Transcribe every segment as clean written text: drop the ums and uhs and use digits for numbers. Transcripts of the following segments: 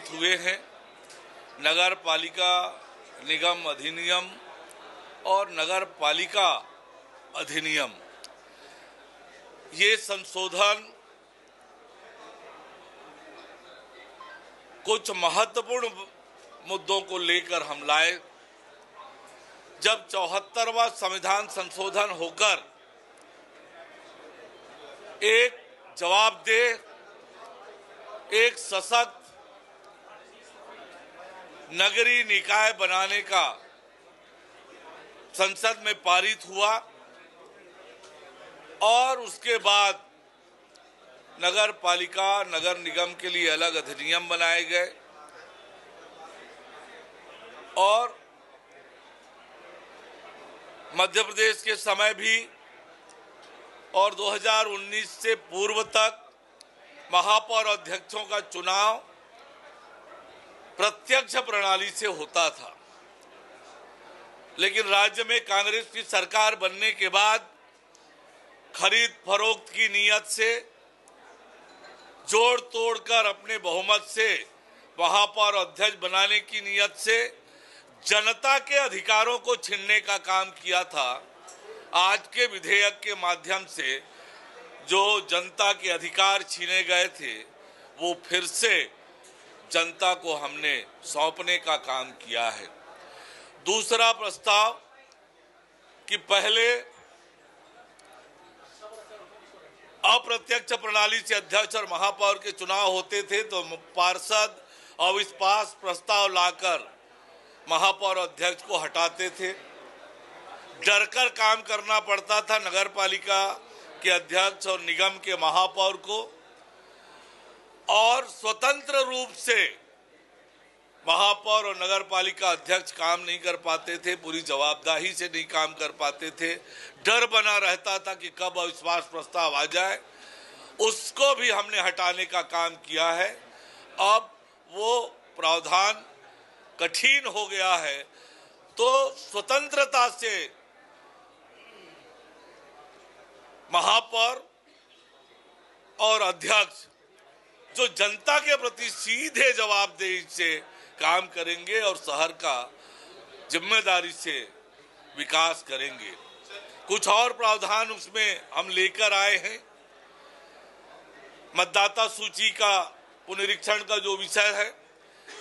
पारित हुए हैं। नगर पालिका निगम अधिनियम और नगर पालिका अधिनियम, ये संशोधन कुछ महत्वपूर्ण मुद्दों को लेकर हम लाए। जब 74वां संविधान संशोधन होकर एक जवाबदेह, एक सशक्त नगरीय निकाय बनाने का संसद में पारित हुआ और उसके बाद नगर पालिका नगर निगम के लिए अलग अधिनियम बनाए गए और मध्य प्रदेश के समय भी और 2019 से पूर्व तक महापौर अध्यक्षों का चुनाव प्रत्यक्ष प्रणाली से होता था। लेकिन राज्य में कांग्रेस की सरकार बनने के बाद खरीद फरोख्त की नीयत से जोड़ तोड़कर अपने बहुमत से महापौर अध्यक्ष बनाने की नीयत से जनता के अधिकारों को छीनने का काम किया था। आज के विधेयक के माध्यम से जो जनता के अधिकार छीने गए थे वो फिर से जनता को हमने सौंपने का काम किया है। दूसरा प्रस्ताव कि पहले अप्रत्यक्ष प्रणाली से अध्यक्ष और महापौर के चुनाव होते थे तो पार्षद अविश्वास प्रस्ताव लाकर महापौर अध्यक्ष को हटाते थे। डरकर काम करना पड़ता था नगर पालिका के अध्यक्ष और निगम के महापौर को, और स्वतंत्र रूप से महापौर और नगर पालिका अध्यक्ष काम नहीं कर पाते थे, पूरी जवाबदेही से नहीं काम कर पाते थे। डर बना रहता था कि कब अविश्वास प्रस्ताव आ जाए। उसको भी हमने हटाने का काम किया है। अब वो प्रावधान कठिन हो गया है तो स्वतंत्रता से महापौर और अध्यक्ष जो जनता के प्रति सीधे जवाबदेही से काम करेंगे और शहर का जिम्मेदारी से विकास करेंगे। कुछ और प्रावधान उसमें हम लेकर आए हैं। मतदाता सूची का पुनरीक्षण का जो विषय है,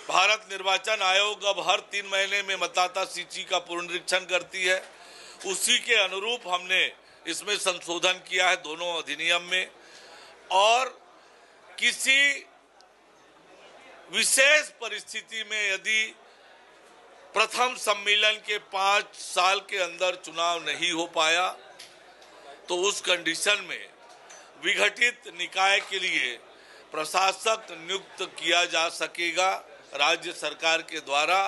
भारत निर्वाचन आयोग अब हर 3 महीने में मतदाता सूची का पुनरीक्षण करती है। उसी के अनुरूप हमने इसमें संशोधन किया है दोनों अधिनियम में। और किसी विशेष परिस्थिति में यदि प्रथम सम्मेलन के 5 साल के अंदर चुनाव नहीं हो पाया तो उस कंडीशन में विघटित निकाय के लिए प्रशासक नियुक्त किया जा सकेगा राज्य सरकार के द्वारा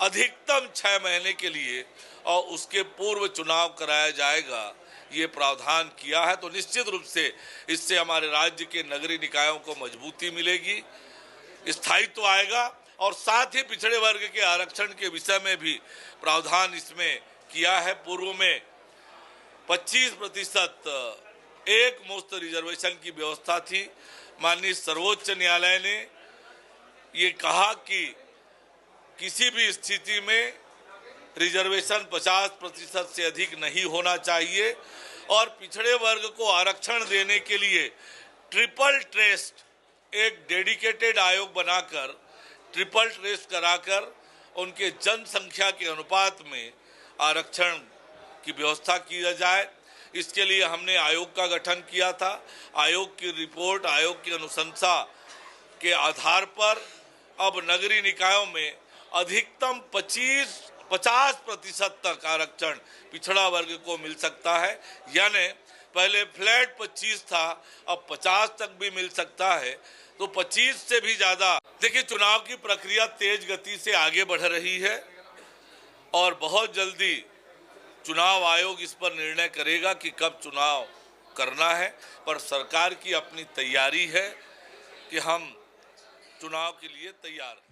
अधिकतम 6 महीने के लिए, और उसके पूर्व चुनाव कराया जाएगा। ये प्रावधान किया है तो निश्चित रूप से इससे हमारे राज्य के नगरीय निकायों को मजबूती मिलेगी, स्थायित्व आएगा। और साथ ही पिछड़े वर्ग के आरक्षण के विषय में भी प्रावधान इसमें किया है। पूर्व में 25% एक मुश्त रिजर्वेशन की व्यवस्था थी। माननीय सर्वोच्च न्यायालय ने ये कहा कि किसी भी स्थिति में रिजर्वेशन 50% से अधिक नहीं होना चाहिए और पिछड़े वर्ग को आरक्षण देने के लिए ट्रिपल टेस्ट, एक डेडिकेटेड आयोग बनाकर ट्रिपल टेस्ट कराकर उनके जनसंख्या के अनुपात में आरक्षण की व्यवस्था की जाए। इसके लिए हमने आयोग का गठन किया था। आयोग की रिपोर्ट, आयोग की अनुशंसा के आधार पर अब नगरीय निकायों में अधिकतम 50% तक आरक्षण पिछड़ा वर्ग को मिल सकता है। यानी पहले फ्लैट 25 था, अब 50 तक भी मिल सकता है, तो 25 से भी ज्यादा। देखिए, चुनाव की प्रक्रिया तेज गति से आगे बढ़ रही है और बहुत जल्दी चुनाव आयोग इस पर निर्णय करेगा कि कब चुनाव करना है। पर सरकार की अपनी तैयारी है कि हम चुनाव के लिए तैयार हैं।